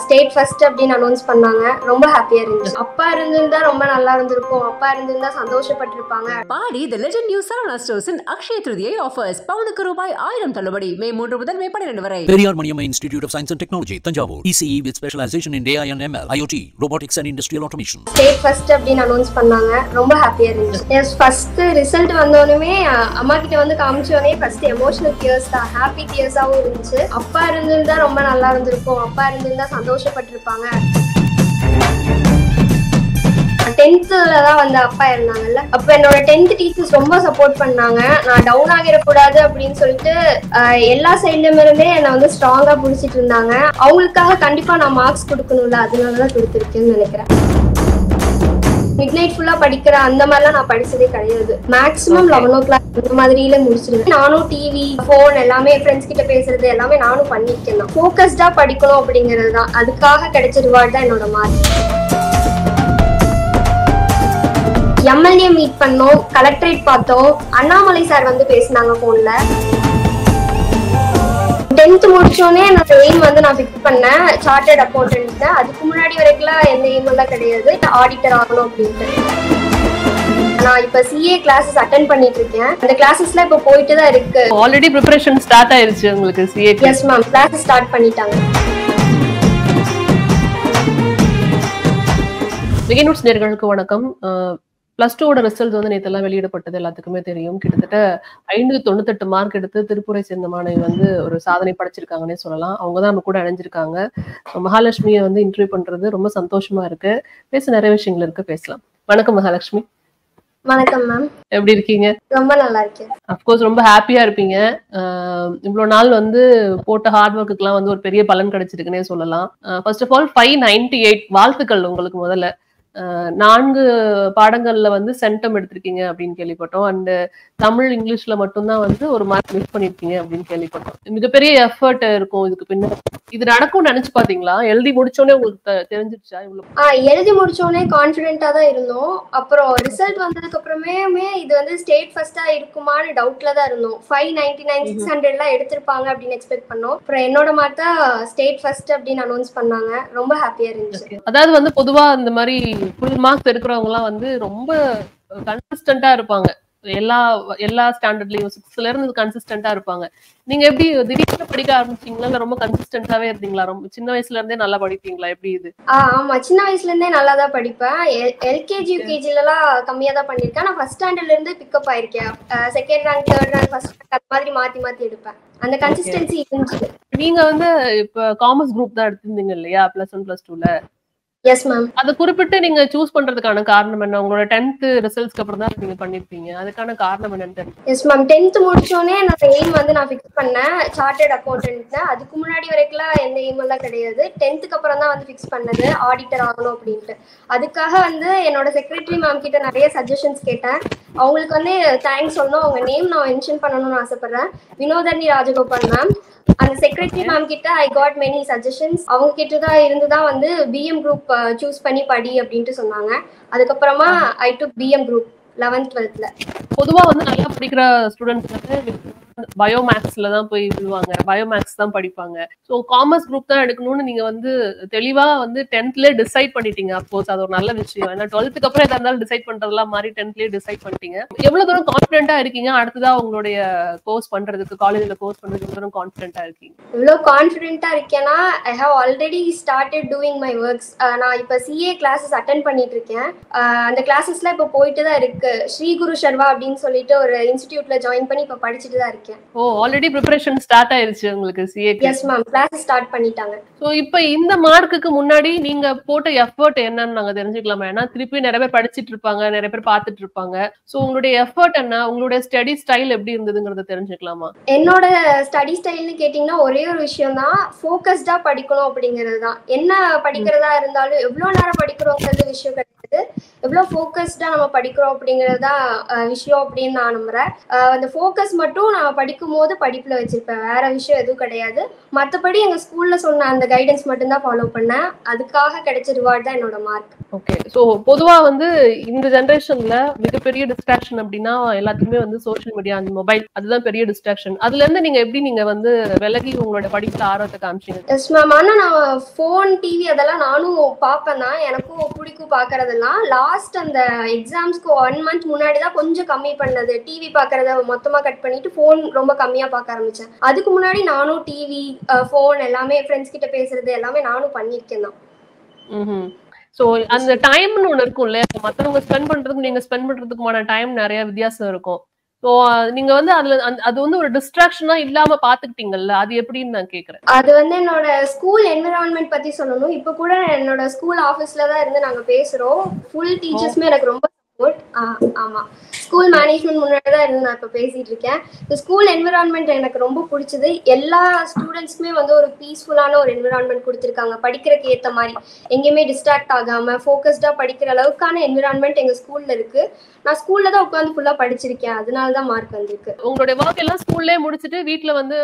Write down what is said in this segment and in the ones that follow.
State first அப்படின்னு announce பண்ணாங்க. ரொம்ப ஹாப்பியா இருந்துச்சு. அப்பா இருந்திருந்தா ரொம்ப நல்லா இருந்திருக்கும், அப்பா இருந்திருந்தா சந்தோஷப்பட்டிருப்பாங்க. Padi the legend new Saravana stores இன் அக்ஷய திருதியை ஆஃபர்ஸ். பவுனுக்கு ரூபாய் 1000 தள்ளுபடி. மே 3 முதல் மே 12 வரை. Periyar Maniammai institute of science and technology, Thanjavur. ECE with specialization in AI and ML, IoT, robotics and industrial automation. State first அப்படின்னு அனௌன்ஸ் பண்ணாங்க. ரொம்ப ஹாப்பியா இருந்துச்சு. எஸ், ஃபர்ஸ்ட் ரிசல்ட் வந்தோடனே அம்மா கிட்ட வந்து காமிச்சோடனே ஃபர்ஸ்ட் எமோஷனல் டியர்ஸ் தான், ஹாப்பி டியர்ஸாவும் இருந்துச்சு. அப்பா இருந்திருந்தா ரொம்ப நல்லா இருந்திருக்கும், அப்பா இருந்திருந்தா சந்தோஷப்பட்டிருப்பாங்க. 10th தான் வந்து அப்பா இருந்தாங்கல்ல, அப்ப என்னோட 10th டீச்சர்ஸ் ரொம்ப சப்போர்ட் பண்ணாங்க. நான் டவுன் ஆகிடக்கூடாது அப்படின்னு சொல்லிட்டு எல்லா சைட்லயும் இருந்தே என்னை வந்து ஸ்ட்ராங்கா புடிச்சிட்டு இருந்தாங்க. அவங்களுக்காக கண்டிப்பா நான் மார்க்ஸ் கொடுக்கணும்ல, அதனாலதான் கொடுத்துருக்கேன்னு நினைக்கிறேன். மிட் நைட் ஃபுல்லா படிக்கிற அந்த மாதிரிலாம் நான் படிச்சதே கிடையாது. மேக்ஸிமம் 11 o'clock இந்த மாதிரியில முடிச்சிருவேன். நானும் டிவி, போன் எல்லாமே ஃப்ரெண்ட்ஸ் கிட்ட பேசுறது எல்லாமே நானும் பண்ணிருக்கேன். ஃபோக்கஸ்டா படிக்கணும் அப்படிங்கிறது தான், அதுக்காக கிடைச்ச ரிவார்ட் தான் என்னோட மார்க். எம்எல்ஏ மீட் பண்ணோம், கலெக்டரேட் பார்த்தோம், அண்ணாமலை சார் வந்து பேசினாங்க போன்ல. 10th முடிச்சோடனே என்னோட எய்ம் வந்து நான் ஃபிக்ஸ் பண்ணேன், சார்ட்டர்ட் அக்கௌண்டன்ட். அதுக்கு முன்னாடி வரைக்கும் எந்த எய்ம் எல்லாம் கிடையாது, ஆடிட்டர் ஆகணும் அப்படின்ட்டு. நான் இப்ப சிஏ கிளாஸஸ் அட்டெண்ட் பண்ணிட்டு இருக்கேன். அந்த கிளாஸஸ்ல இப்ப போயிட்டு தான் இருக்கு. ஆல்ரெடி ப்ரிப்பரேஷன் ஸ்டார்ட் ஆயிருச்சு உங்களுக்கு CA? Yes ma'am, class start பண்ணிட்டாங்க. விகேநூட்ஸ் நேயர்களுக்கு வணக்கம். +2 ரிசல்ட் வந்து நேற்றெல்லாம் வெளியிடப்பட்டது, எல்லாத்துக்குமே தெரியும். கிட்டத்தட்ட 598 மார்க் எடுத்து திருப்பூரை சேர்ந்த மாணவி வந்து ஒரு சாதனை படைச்சிருக்காங்கன்னே சொல்லலாம். அவங்க தான் நம்ம கூட அணைஞ்சிருக்காங்க. மகாலட்சுமியை வந்து இன்டர்வியூ பண்றது ரொம்ப சந்தோஷமா இருக்கு. பேச நிறைய விஷயங்கள் இருக்கு, பேசலாம். வணக்கம் மகாலட்சுமி. வணக்கம் மேம். எப்படி இருக்கீங்க? ரொம்ப நல்லா இருக்கேன். அப்கோர்ஸ் ரொம்ப ஹாப்பியா இருப்பீங்க. இவ்வளவு நாள் வந்து போட்ட ஹார்ட் ஒர்க்குக்கெல்லாம் வந்து ஒரு பெரிய பலன் கிடைச்சிருக்குன்னே சொல்லலாம். ஃபர்ஸ்ட் ஆஃப் ஆல் 598 வாழ்த்துக்கள் உங்களுக்கு. முதல்ல 4 பாடங்கள்ல வந்து சென்டம் எடுத்திருக்கீங்க அப்படின்னு கேள்விப்பட்டோம். அண்ட் தமிழ், இங்கிலீஷ்ல மட்டும்தான் வந்து ஒரு மார்க் மிஸ் பண்ணிருக்கீங்க அப்படின்னு கேள்விப்பட்டோம். மிகப்பெரிய எஃபர்ட் இருக்கும் இதுக்கு பின்னாடி. இது நடக்கும்னு நினைச்சு பாத்தீங்களா? எழுதி முடிச்சோடனே உங்களுக்கு தெரிஞ்சிருச்சா? இவ்வளவு எழுதி முடிச்சோடனே கான்பிடென்டா தான் இருந்தோம். அப்புறம் ரிசல்ட் வந்ததுக்கு அப்புறமே இது வந்து ஸ்டேட் ஃபர்ஸ்டா இருக்குமான்னு டவுட்ல தான் இருந்தோம். 599 600 எல்லாம் எடுத்திருப்பாங்க அப்படின்னு எக்ஸ்பெக்ட் பண்ணோம். அப்புறம் என்னோட மார்க் தான் ஸ்டேட் ஃபர்ஸ்ட் அப்படின்னு அனௌன்ஸ் பண்ணாங்க. ரொம்ப ஹாப்பியா இருந்துச்சு. அதாவது வந்து பொதுவா இந்த மாதிரி ஃபுல் மார்க்ஸ் எடுக்கிறவங்க எல்லாம் வந்து ரொம்ப கன்சிஸ்டன்டா இருப்பாங்க. எல்லா ஸ்டாண்டர்ட்லயும் 6th இருந்து கன்சிஸ்டன்டா இருப்பாங்க. நீங்க எப்படி திடீர்னு படிக்க ஆரம்பிச்சீங்களா, இல்ல ரொம்ப கன்சிஸ்டன்டாவே இருந்தீங்களா? ரொம்ப சின்ன வயசுல இருந்தே நல்லா படிப்பீங்களா? எப்படி இது? ஆமா, சின்ன வயசுல இருந்தே நல்லா தான் படிப்பேன். எல்கேஜி யூகேஜில எல்லாம் கம்மியா தான் பண்ணிருக்கேன். நான் ஃபர்ஸ்ட் ஸ்டாண்டர்ட்ல இருந்து பிக்கப் ஆயிருக்கேன். Second rank, third rank, first rank அந்த மாதிரி மாத்தி எடுப்பேன். அந்த கன்சிஸ்டன்சி இருந்துச்சு. நீங்க வந்து இப்ப காமர்ஸ் குரூப் தான் எடுத்திருந்தீங்க இல்லையா +1 +2ல? Yes ma'am. அது குறிப்பிட்டு நீங்க சூஸ் பண்றதுக்கான காரணம் என்ன? உங்களோட 10th ரிசல்ட்ஸ்க்கு அப்புறம் தான் நீங்க பண்ணிருப்பீங்க. அதுக்கான காரணம் என்னன்னு? எஸ் மேம், 10th முடிச்சோடனே என்னோட எய்ம் வந்து நான் ஃபிக்ஸ் பண்ணேன், சார்ட்டர்ட் அக்கௌண்டன்ட். அதுக்கு முன்னாடி வரைக்கும் எந்த எய்ம் எல்லாம் கிடையாது. 10th அப்புறம் தான் வந்து ஃபிக்ஸ் பண்ணது, ஆடிட்டர் ஆகணும் அப்படின்ட்டு. அதுக்காக வந்து என்னோட செக்ரட்டரி மேம் கிட்ட நிறைய சஜஷன்ஸ் கேட்டேன். அவங்களுக்கு வந்து தேங்க்ஸ் சொல்லணும். அவங்க நேம் நான் மென்ஷன் பண்ணணும்னு ஆசைப்படுறேன். வினோதர்னி ராஜகோபால் மேம். அந்த செக்ரட்டரி மேம் கிட்ட ஐ காட் மெனி சஜஷன்ஸ். அவங்க கிட்ட தான் இருந்துதான் வந்து பிஎம் குரூப் சூஸ் பண்ணி படி அப்படின்ட்டு சொன்னாங்க. அதுக்கப்புறமா ஐ டுக் பிஎம் குரூப் 11th 12th. பொதுவா வந்து நல்லா படிக்கிற ஸ்டூடெண்ட்ஸ் வந்து பயோமேக்ஸ்ல தான் போய் விழுவாங்க, பயோமேக்ஸ் தான் படிப்பாங்க. ஸோ காமர்ஸ் குரூப் தான் எடுக்கணும்னு நீங்க வந்து தெளிவா வந்து 10thல டிசைட் பண்ணிட்டீங்க. அப்போஸ் அது ஒரு நல்ல விஷயம். ஏன்னா 12th அப்புறம் எதா இருந்தாலும் டிசைட் பண்றதுலாம் மாதிரி 10thலயே டிசைட் பண்ணிட்டீங்க. எவ்வளவு தூரம் கான்ஃபிடென்ட்டா இருக்கீங்க அடுத்ததா உங்களுடைய கோர்ஸ் பண்றதுக்கு, காலேஜ்ல கோர்ஸ் பண்றதுக்கு எவ்வளவு தூரம் கான்ஃபிடென்ட்டா இருக்கீங்க? இவ்வளவு கான்ஃபிடென்ட்டா இருக்கேன்னா I have already started doing my works. நான் இப்ப சிஏ கிளாஸஸ் அட்டெண்ட் பண்ணிட்டு இருக்கேன். அந்த கிளாஸஸ்ல இப்ப போயிட்டு தான் இருக்கு. ஸ்ரீ குரு சர்வா அப்படின்னு சொல்லிட்டு ஒரு இன்ஸ்டிடியூட்ல ஜாயின் பண்ணி இப்ப படிச்சுட்டு தான் இருக்கேன். ஓ, ஆல்ரெடி ப்ரிப்பரேஷன் ஸ்டார்ட் ஆயிருச்சு உங்களுக்கு CA? Yes ma'am, class start பண்ணிட்டாங்க. சோ இப்போ இந்த மார்க்குக்கு முன்னாடி நீங்க போட்ட எஃபர்ட் என்னன்னு நாங்க தெரிஞ்சுக்கலாமா? ஏன்னா திருப்பி நிறைய பேர் படிச்சிட்டு இருப்பாங்க, நிறைய பேர் பார்த்துட்டு இருப்பாங்க. சோ உங்களுடைய எஃபர்ட் என்ன, உங்களுடைய ஸ்டடி ஸ்டைல் எப்படி இருந்ததுங்கறத தெரிஞ்சுக்கலாமா? என்னோட ஸ்டடி ஸ்டைல்னு கேட்டீங்கன்னா ஒரே ஒரு விஷயம் தான், ஃபோக்கஸ்டா படிக்கணும் அப்படிங்கிறது தான். என்ன படிக்கிறதா இருந்தாலும் எவ்வளவு நேரம் படிக்கிறோங்கிறது விஷயம் கிடையாது, எவ்வளவு ஃபோக்கஸ்டா நம்ம படிக்கிறோம் அப்படிங்கறதா விஷயம் அப்படின்னு நான் நம்புறேன். அந்த ஃபோக்கஸ் மட்டும் நம்ம நான் படிக்கும் போது படிப்புல வச்சிருப்பேன், வேற விஷயம் எதுவும் கிடையாது. மத்தபடி எங்க ஸ்கூல்ல சொன்ன அந்த கைடன்ஸ் மட்டும்தான் ஃபாலோ பண்ணேன். அதுக்காக கிடைச்ச ரிவார்ட் தான் என்னோட மார்க். ஓகே. ஸோ பொதுவா வந்து இந்த ஜெனரேஷன்ல மிகப்பெரிய டிஸ்ட்ராக்ஷன் அப்படின்னா எல்லாத்துக்குமே வந்து சோஷியல் மீடியா, அந்த மொபைல், அதுதான் பெரிய டிஸ்ட்ராக்ஷன். அதுல இருந்து நீங்க எப்படி நீங்க வந்து விலகி உங்களோட படிப்புல ஆர்வத்தை காமிச்சீங்க? Yes ma'am. ஆனா நான் ஃபோன், டிவி அதெல்லாம் நானும் பார்ப்பேன் தான், எனக்கும் பிடிக்கும் பார்க்கறதெல்லாம். லாஸ்ட் அந்த எக்ஸாம்ஸ்க்கு 1 மந்த் முன்னாடி தான் கொஞ்சம் கம்மி பண்ணது. டிவி பார்க்கறத மொத்தமா கட் பண்ணிட்டு ஃபோன் ரொம்ப கம்மியா பார்க்க ஆரம்பிச்சேன். அதுக்கு முன்னாடி நானும் டிவி, ஃபோன் எல்லாமே ஃப்ரெண்ட்ஸ் கிட்ட பேசுறது எல்லாமே நானும் பண்ணியிருக்கேன் தான். சோ அந்த டைம்னு ஒண்ணு இருக்கும்ல, மத்தவங்க ஸ்பெண்ட் பண்றதுக்கும் நீங்க ஸ்பெண்ட் பண்றதுக்குமான டைம் நிறைய வித்தியாசம் இருக்கும். சோ நீங்க வந்து அதுல அது வந்து ஒரு டிஸ்ட்ராக்ஷனா இல்லாம பாத்துக்கிட்டீங்கல்ல, அது எப்படின்னு நான் கேக்குறேன். அது வந்து என்னோட ஸ்கூல் என்விரான்மெண்ட் பத்தி சொல்லணும். இப்ப கூட என்னோட ஸ்கூல் ஆபீஸ்ல தான் இருந்து நாங்க பேசுறோம். ஃபுல் டீச்சர்ஸ்மே எனக்கு ரொம்ப சப்போர்ட். ஆமா, ஸ்கூல் மேனேஜ்மெண்ட் முன்னாடி தான் இருந்து நான் இப்ப பேசிட்டு இருக்கேன். இந்த ஸ்கூல் என்விரான்மெண்ட் எனக்கு ரொம்ப பிடிச்சது. எல்லா ஸ்டூடெண்ட்ஸ்க்குமே வந்து ஒரு பீஸ்ஃபுல்லான ஒரு என்விரான்மெண்ட் கொடுத்துருக்காங்க. படிக்கிறதுக்கு ஏத்த மாதிரி எங்கேயுமே டிஸ்ட்ராக்ட் ஆகாம ஃபோக்கஸ்டா படிக்கிற அளவுக்கான என்விரான்மெண்ட் எங்க ஸ்கூல்ல இருக்கு. நான் ஸ்கூல்ல தான் உட்காந்து ஃபுல்லா படிச்சிருக்கேன், அதனாலதான் மார்க் வந்திருக்கு. உங்களுடைய ஒர்க் எல்லாம் ஸ்கூல்லே முடிச்சிட்டு வீட்ல வந்து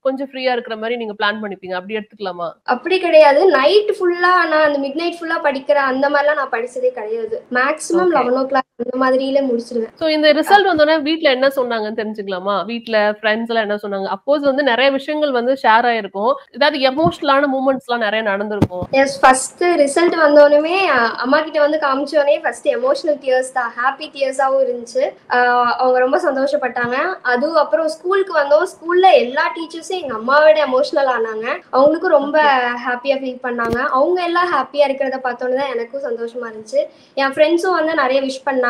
கொஞ்சம் ஃப்ரீயா இருக்கிற மாதிரி நீங்க பிளான் பண்ணிப்பீங்க, அப்படி எடுத்துக்கலாமா? அப்படி கிடையாது. நைட் ஃபுல்லா நான் அந்த மிட் நைட் ஃபுல்லா படிக்கிற அந்த மாதிரிலாம் நான் படிச்சதே கிடையாது. மேக்ஸிமம் 11 o'clock அந்த மாதிரியில முடிச்சிருவேன். சோ இந்த ரிசல்ட் வந்தோடனே வீட்ல என்ன சொன்னாங்கன்னு தெரிஞ்சுக்கலாமா? வீட்ல ஃப்ரெண்ட்ஸ் எல்லாம் என்ன சொன்னாங்க? அப்போஸ் வந்து நிறைய விஷயங்கள் வந்து ஷேர் ஆயிருக்கும், ஏதாவது எமோஷனலான மூமெண்ட்ஸ் எல்லாம் நிறைய நடந்திருக்கும். எஸ், ஃபர்ஸ்ட் ரிசல்ட் வந்தோடனே அம்மா கிட்ட வந்து காமிச்சோடனே ஃபர்ஸ்ட் எமோஷனல் டியர்ஸ் தான், ஹாப்பி டியர்ஸாவும் இருந்துச்சு. அவங்க ரொம்ப சந்தோஷப்பட்டாங்க. அதுவும் அப்புறம் ஸ்கூலுக்கு வந்தோம். ஸ்கூல்ல எல்லா டீச்சர்ஸும் எங்க அம்மாவோட எமோஷனல் ஆனாங்க. அவங்களுக்கும் ரொம்ப ஹாப்பியா ஃபீல் பண்ணாங்க. அவங்க எல்லாம் ஹாப்பியா இருக்கிறத பார்த்தோன்னு தான் எனக்கும் சந்தோஷமா இருந்துச்சு. என் ஃப்ரெண்ட்ஸும் வந்து நிறைய விஷ் பண்ணாங்க.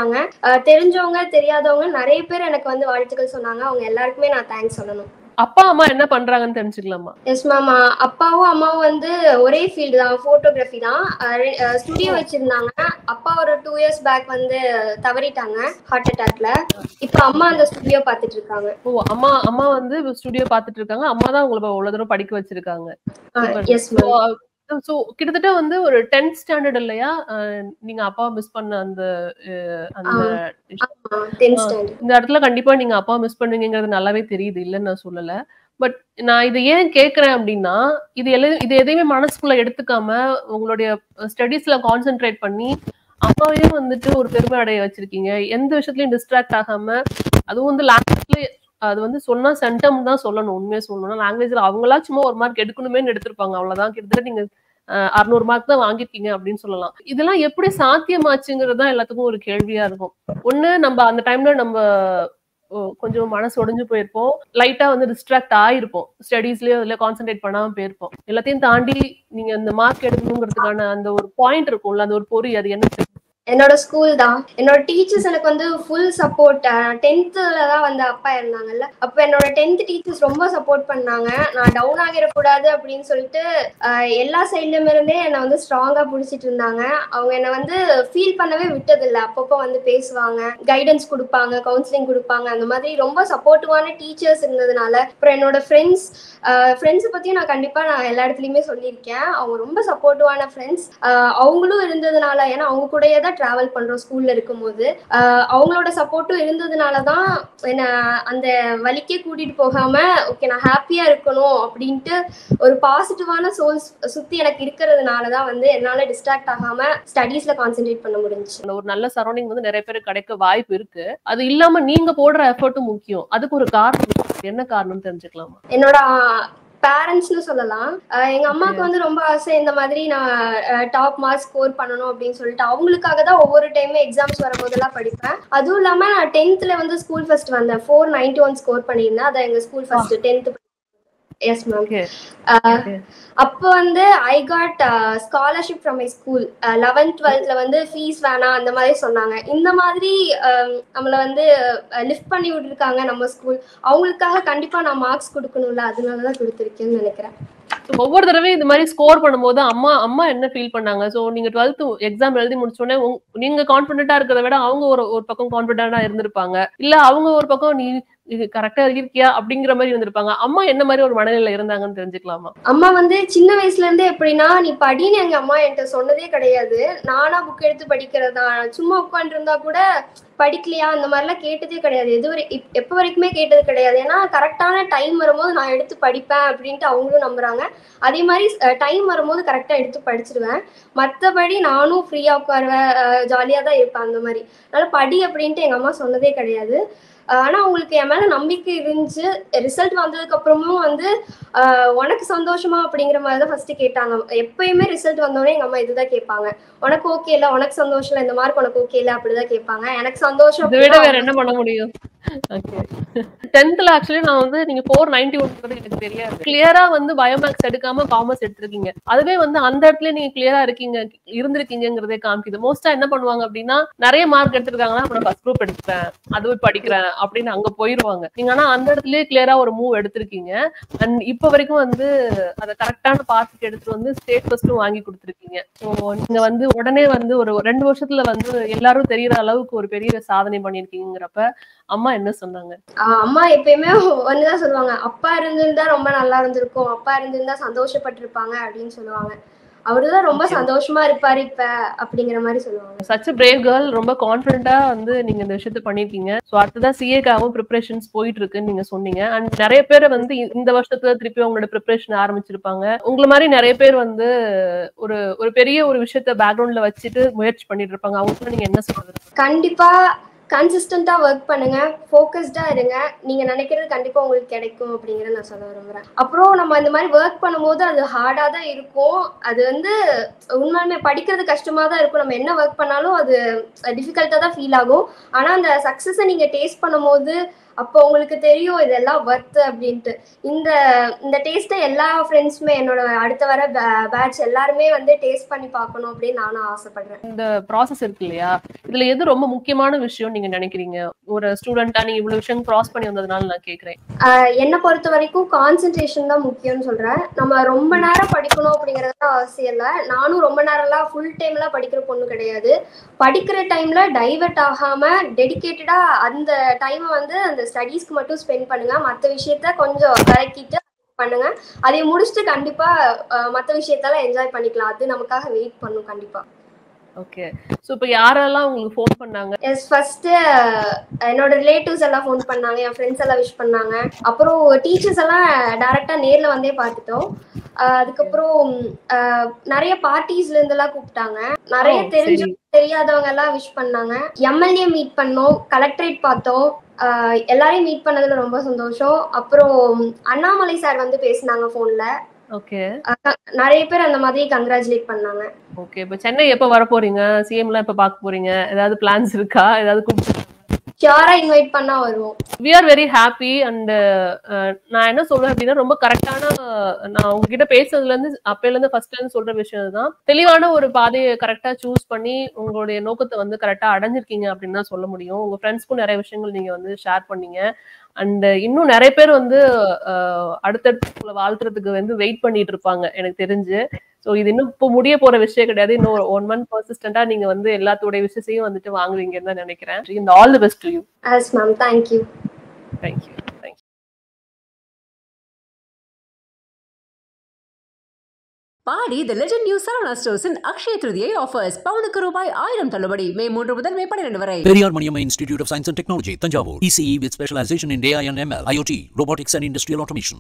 தெரிஞ்சவங்க தெரியாதவங்க நிறைய பேர் எனக்கு வந்து வாழ்த்துக்கள் சொன்னாங்க. அவங்க எல்லாருக்குமே நான் தேங்க்ஸ் சொல்லணும். அப்பா அம்மா என்ன பண்றாங்கன்னு தெரிஞ்சுக்கலாமா? Yes ma'am. அப்பாவும் அம்மாவும் வந்து ஒரே ஃபீல்டு தான், போட்டோகிராஃபி தான். ஸ்டுடியோ வச்சிருந்தாங்க. அப்பா ஒரு 2 years பேக் வந்து தவறிட்டாங்க ஹார்ட் அட்டாக்ல. இப்ப அம்மா அந்த ஸ்டுடியோ பாத்துட்டு இருக்காங்க. ஓ, அம்மா வந்து ஸ்டுடியோ பாத்துட்டு இருக்காங்க. அம்மா தான் உங்களை அவ்வளவு தூரம் படிக்க வச்சிருக்காங்க. Yes ma'am. சோ கிட்டத்தட்ட வந்து ஒரு 10th ஸ்டாண்டர்ட் இல்லையா நீங்க அப்பா மிஸ் பண்ண அந்த இந்த இடத்துல கண்டிப்பா நீங்க அப்பா மிஸ் பண்ணுவீங்கிறது நல்லாவே தெரியுது, இல்லன்னு நான் சொல்லல. பட் நான் இதை ஏன் கேக்குறேன் அப்படின்னா, இது எதையுமே மனசுக்குள்ள எடுத்துக்காம உங்களுடைய ஸ்டடீஸ்ல கான்சென்ட்ரேட் பண்ணி அம்மாவையும் வந்துட்டு ஒரு பெருமை அடைய வச்சிருக்கீங்க. எந்த விஷயத்துலயும் டிஸ்ட்ராக்ட் ஆகாம, அதுவும் வந்து லாங்குவேஜ்ல அது வந்து சொன்னா சென்டம் தான் சொல்லணும். உண்மையை சொல்லணும்னா லாங்குவேஜ்ல அவங்களா சும்மா ஒரு மார்க் எடுக்கணுமே எடுத்திருப்பாங்க, அவ்வளவுதான். கிட்டத்தட்ட நீங்க 600 மார்க் தான் வாங்கிருக்கீங்க அப்படின்னு சொல்லலாம். இதெல்லாம் எப்படி சாத்தியமாச்சுங்கிறது தான் எல்லாத்துக்கும் ஒரு கேள்வியா இருக்கும். ஒண்ணு, நம்ம அந்த டைம்ல நம்ம கொஞ்சம் மனசு உடைஞ்சு போயிருப்போம், லைட்டா வந்து டிஸ்ட்ராக்ட் ஆயிருப்போம், ஸ்டடீஸ்லயே அதுல கான்சென்ட்ரேட் பண்ணாம போயிருப்போம். எல்லாத்தையும் தாண்டி நீங்க அந்த மார்க் எடுக்கணுங்கிறதுக்கான அந்த ஒரு பாயிண்ட் இருக்கும்ல, அந்த ஒரு பொறி, அது என்ன? என்னோட ஸ்கூல் தான். என்னோட டீச்சர்ஸ் எனக்கு வந்து ஃபுல் சப்போர்ட். 10th தான் வந்து அப்பா இருந்தாங்கல்ல, அப்ப என்னோட 10th டீச்சர்ஸ் ரொம்ப சப்போர்ட் பண்ணாங்க. நான் டவுன் ஆகிடக்கூடாது அப்படின்னு சொல்லிட்டு எல்லா சைட்லயும் இருந்தே என்னை வந்து ஸ்ட்ராங்கா பிடிச்சிட்டு இருந்தாங்க. அவங்க என்னை வந்து ஃபீல் பண்ணவே விட்டதில்லை. அப்பப்போ வந்து பேசுவாங்க, கைடன்ஸ் கொடுப்பாங்க, கவுன்சிலிங் கொடுப்பாங்க. அந்த மாதிரி ரொம்ப சப்போர்ட்டிவான டீச்சர்ஸ் இருந்ததுனால, அப்புறம் என்னோட ஃப்ரெண்ட்ஸை பத்தியும் நான் கண்டிப்பா எல்லா இடத்துலயுமே சொல்லியிருக்கேன். அவங்க ரொம்ப சப்போர்ட்டிவான ஃப்ரெண்ட்ஸ். அவங்களும் இருந்ததுனால, ஏன்னா அவங்க கூடயே தான் டிராவல் பண்றோம் ஸ்கூல்ல இருக்கும்போது, அவங்களோட சப்போர்ட்டும் இருந்ததுனாலதான் என்ன அந்த வலிக்கே கூட்டிட்டு போகாம, ஓகே நான் ஹாப்பியா இருக்கணும் அப்படின்ட்டு ஒரு பாசிட்டிவான சோல்ஸ் சுத்தி எனக்கு இருக்கிறதுனாலதான் வந்து என்னால டிஸ்ட்ராக்ட் ஆகாம ஸ்டடீஸ்ல கான்சென்ட்ரேட் பண்ண முடிஞ்சுச்சு. ஒரு நல்ல சரௌண்டிங் வந்து நிறைய பேருக்கு கிடைக்க வாய்ப்பு இருக்கு. அது இல்லாம நீங்க போடுற எஃபர்ட்டும் முக்கியம். அதுக்கு ஒரு காரணம், என்ன காரணம் தெரிஞ்சுக்கலாமா? என்னோட பேரண்ட்ஸ்னு சொல்லலாம். எங்க அம்மாவுக்கு வந்து ரொம்ப ஆசை இந்த மாதிரி நான் டாப் மார்க்ஸ் ஸ்கோர் பண்ணணும் அப்படின்னு சொல்லிட்டு, அவங்களுக்காக தான் ஒவ்வொரு டைமும் எக்ஸாம்ஸ் வரும்போதெல்லாம் படிப்பேன். அதுவும் இல்லாம நான் 10th வந்து ஸ்கூல் ஃபர்ஸ்ட் வந்தேன். 491 ஸ்கோர் பண்ணியிருந்தேன். அதான் எங்க school first 10th. Yes ma'am. அப்போ வந்து I got scholarship from my school. 11th 12th வந்து ஃபீஸ் வேணாம் அந்த மாதிரி சொன்னாங்க. இந்த மாதிரி நம்மளை வந்து லிஃப்ட் பண்ணி விட்டுருக்காங்க நம்ம ஸ்கூல். அவங்களுக்காக கண்டிப்பா நான் மார்க்ஸ் கொடுக்கணும்ல, அதனாலதான் கொடுத்துருக்கேன்னு நினைக்கிறேன். ஒவ்வொரு தடவையும் இந்த மாதிரி ஸ்கோர் பண்ணும்போது அம்மா என்ன ஃபீல் பண்ணாங்க? சோ நீங்க 12th எக்ஸாம் எழுதி முடிச்சோடனே நீங்க கான்பிடென்ட்டா இருக்கிறத விட அவங்க ஒரு பக்கம் கான்பிடென்ட்டா இருந்திருப்பாங்க, இல்ல அவங்க ஒரு பக்கம் இது கரெக்டா இருக்கியா அப்படிங்கிற மாதிரி இருந்திருப்பாங்க. அம்மா என்ன மாதிரி ஒரு மனநிலையில இருந்தாங்கன்னு தெரிஞ்சுக்கலாமா? அம்மா வந்து சின்ன வயசுல இருந்தே எப்படின்னா, நீ படின்னு எங்க அம்மா என்கிட்ட சொன்னதே கிடையாது. நானா புக் எடுத்து படிக்கிறதா, சும்மா உட்காந்துருந்தா கூட படிக்கலையா அந்த மாதிரிலாம் கேட்டதே கிடையாது. எப்ப வரைக்குமே கேட்டது கிடையாது. ஏன்னா கரெக்டான டைம் வரும்போது நான் எடுத்து படிப்பேன் அப்படின்ட்டு அவங்களும் நம்புறாங்க. அதே மாதிரி டைம் வரும்போது கரெக்டா எடுத்து படிச்சிருவேன். மற்றபடி நானும் ஃப்ரீயா உட்காருவேன், ஜாலியா தான் இருப்பேன் அந்த மாதிரி. அதனால படி அப்படின்ட்டு எங்க அம்மா சொன்னதே கிடையாது. ஆனா அவங்களுக்கு என் மேல நம்பிக்கை இருந்துச்சு. ரிசல்ட் வந்ததுக்கு அப்புறமும் வந்து உனக்கு சந்தோஷமா அப்படிங்கிற மாதிரி தான் ஃபர்ஸ்ட் கேட்டாங்க. எப்பயுமே ரிசல்ட் வந்தோடனே எங்க அம்மா இதுதான் கேட்பாங்க, உனக்கு ஓகே இல்ல, உனக்கு சந்தோஷம் இல்ல, இந்த மார்க் உனக்கு ஓகே இல்ல அப்படிதான் கேட்பாங்க. எனக்கு சந்தோஷம். இதை விட வேற என்ன பண்ண முடியும்? ஓகே. 10th ஆக்சுவலி நான் வந்து நீங்க 491 எனக்கு தெரியாது. கிளியரா வந்து பயோமேக்ஸ் எடுக்காம காமர்ஸ் எடுத்திருக்கீங்க. அதுவே வந்து அந்த இடத்துல நீங்க கிளியரா இருந்திருக்கீங்கிறதே காமிக்குது. மோஸ்டா என்ன பண்ணுவாங்க அப்படின்னா, நிறைய மார்க் எடுத்திருக்காங்கன்னா நான் ஃபர்ஸ்ட் குரூப் எடுத்துறேன், அதுவே படிக்கிறேன் அப்படின்னு அங்க போயிருவாங்க. நீங்க ஆனா அந்த இடத்துலயே கிளியரா ஒரு மூவ் எடுத்திருக்கீங்க. அண்ட் இப்ப வரைக்கும் வந்து அதை கரெக்டான பார்த்துக்கு எடுத்துட்டு வந்து ஸ்டேட் ஃபர்ஸ்டும் வாங்கி கொடுத்துருக்கீங்க. ஸோ நீங்க வந்து உடனே வந்து ஒரு 2 வருஷத்துல வந்து எல்லாரும் தெரியற அளவுக்கு ஒரு பெரிய சாதனை பண்ணிருக்கீங்கிறப்ப அம்மா என்ன சொன்னாங்க? அம்மா எப்பயுமே ஒண்ணுதான் சொல்லுவாங்க, அப்பா இருந்திருந்தா ரொம்ப நல்லா இருந்திருக்கும், அப்பா இருந்திருந்தா சந்தோஷப்பட்டிருப்பாங்க அப்படின்னு சொல்லுவாங்க. அவருதான் ரொம்ப சந்தோஷமா இருப்பாரு இப்ப அப்படிங்கிற மாதிரி சொல்லுவாங்க. Such a brave girl. ரொம்ப கான்பிடண்டா வந்து நீங்க இந்த விஷயத்த பண்ணிருக்கீங்க. சோ அடுத்ததான் சிஏக்காகவும் ப்ரிப்பரேஷன்ஸ் போயிட்டு இருக்குன்னு நீங்க சொன்னீங்க. அண்ட் நிறைய பேர் வந்து இந்த வருஷத்துல திருப்பி உங்களோட ப்ரிப்பரேஷன் ஆரம்பிச்சிருப்பாங்க. உங்களை மாதிரி நிறைய பேர் வந்து ஒரு பெரிய ஒரு விஷயத்த பேக்ரவுண்ட்ல வச்சுட்டு முயற்சி பண்ணிட்டு இருப்பாங்க. அவங்களுக்கு நீங்க என்ன சொல்றது? கண்டிப்பா கன்சிஸ்டண்டா ஒர்க் பண்ணுங்க, ஃபோக்கஸ்டா இருங்க, நீங்க நினைக்கிறது கண்டிப்பா உங்களுக்கு கிடைக்கும் அப்படிங்கறத நான் சொல்ல விரும்புறேன். அப்புறம் நம்ம இந்த மாதிரி ஒர்க் பண்ணும்போது அது ஹார்டா தான் இருக்கும். அது வந்து உண்மையுமே படிக்கிறது கஷ்டமா தான் இருக்கும். நம்ம என்ன ஒர்க் பண்ணாலும் அது டிஃபிகல்ட்டா தான் ஃபீல் ஆகும். ஆனா அந்த சக்சஸை நீங்க டேஸ்ட் பண்ணும்போது அப்போ உங்களுக்கு தெரியும் இதெல்லாம் ஒர்த் அப்படின்ட்டு. இந்த டேஸ்ட்டை எல்லா ஃப்ரெண்ட்ஸுமே, என்னோட அடுத்த வர பேட்ச் எல்லாருமே வந்து டேஸ்ட் பண்ணி பார்க்கணும் அப்படின்னு நானும் ஆசைப்படுறேன். இந்த ப்ராசஸ் இருக்கு இல்லையா, இதுல எது ரொம்ப முக்கியமான விஷயம் நீங்க நினைக்கிறீங்க? ஒரு ஸ்டூடெண்டா நீங்க இவ்வளவு விஷயம் கிராஸ் பண்ணி வந்ததுனால நான் கேட்கிறேன். என்னை பொறுத்த வரைக்கும் கான்சென்ட்ரேஷன் தான் முக்கியம்னு சொல்றேன். நம்ம ரொம்ப நேரம் படிக்கணும் அப்படிங்கறது அவசியம் இல்லை. நானும் ரொம்ப நேரம்லாம் ஃபுல் டைம்லாம் படிக்கிற பொண்ணு கிடையாது. படிக்கிற டைம்ல டைவர்ட் ஆகாம டெடிகேட்டடா அந்த டைமை வந்து அந்த ஸ்டடீஸ்க்கு மட்டும் ஸ்பெண்ட் பண்ணுங்க. மற்ற விஷயத்த கொஞ்சம் கலக்கிட்டு பண்ணுங்க. அதை முடிச்சுட்டு கண்டிப்பா மற்ற விஷயத்தெல்லாம் என்ஜாய் பண்ணிக்கலாம். அது நமக்காக வெயிட் பண்ணும் கண்டிப்பா. ஓகே. சோ இப்போ யாரெல்லாம் உங்களுக்கு ஃபோன் பண்ணாங்க? எஸ், ஃபர்ஸ்ட் என்னோட ரிலேட்டிவ்ஸ் எல்லாம் ஃபோன் பண்ணாங்க, என் ஃப்ரெண்ட்ஸ் எல்லாம் விஷ் பண்ணாங்க. அப்புறம் டீச்சர்ஸ் எல்லாம் டைரக்டா நேர்ல வந்தே பார்த்துட்டோம். அதுக்கப்புறம் நிறைய பார்ட்டிஸ்ல இருந்து எல்லாம் கூப்பிட்டாங்க. நிறைய தெரியாதவங்க எல்லாம் விஷ் பண்ணாங்க. எம்எல்ஏ மீட் பண்ணோம், கலெக்டரேட் பார்த்தோம். எல்லாரையும் மீட் பண்ணதுல ரொம்ப சந்தோஷம். அப்புறம் அண்ணாமலை சார் வந்து பேசினாங்க போன்ல. ஓகே. நிறைய பேர் அந்த மாதிரி கங்க்ராச்சுலேட் பண்ணாங்க. ஓகே. இப்போ சென்னை எப்ப வர போறீங்க? சிஎம்லாம் எப்ப பார்க்க போறீங்க? ஏதாவது பிளான்ஸ் இருக்கா? ஏதாவது கூப்பிட்டு ஷியரா இன்வைட் பண்ணா வருவோம். we are very happy. And நான் என்ன சொல்றேன் அப்படின்னா, ரொம்ப கரெக்டான, நான் உங்ககிட்ட பேசுறதுல இருந்து அப்பையில இருந்து ஃபர்ஸ்ட்ல இருந்து சொல்ற விஷயம் தான், தெளிவான ஒரு பாதையை கரெக்டா சூஸ் பண்ணி உங்களுடைய நோக்கத்தை வந்து கரெக்டா அடைஞ்சிருக்கீங்க அப்படின்னு தான் சொல்ல முடியும். உங்க ஃப்ரெண்ட்ஸ்க்கும் நிறைய விஷயங்கள் நீங்க வந்து ஷேர் பண்ணீங்க. அண்ட் இன்னும் நிறைய பேர் வந்து அடுத்தடுத்து வாழ்த்துறதுக்கு வந்து வெயிட் பண்ணிட்டு இருப்பாங்க எனக்கு தெரிஞ்சு. ஸோ இது இன்னும் இப்போ முடிய போற விஷயம் கிடையாது. இன்னும் 1 month பர்சிஸ்டண்டா நீங்க வந்து எல்லாத்தோடைய விஷயத்தையும் வந்துட்டு வாங்குவீங்கன்னு தான் நினைக்கிறேன். இந்த all the best to you. Yes ma'am, thank you. Thank you. Padi the legend new Saravana ஸ்டோர்ஸின் அக்ஷய திருதியை ஆஃபர்ஸ். பவுனுக்கு ரூபாய் 1000 தள்ளுபடி. மே 3 முதல் மே 12 வரை. Periyar Maniamma Institute of Science and Technology, Tanjavur. ECE with specialization in AI and ML, IoT, robotics and industrial automation.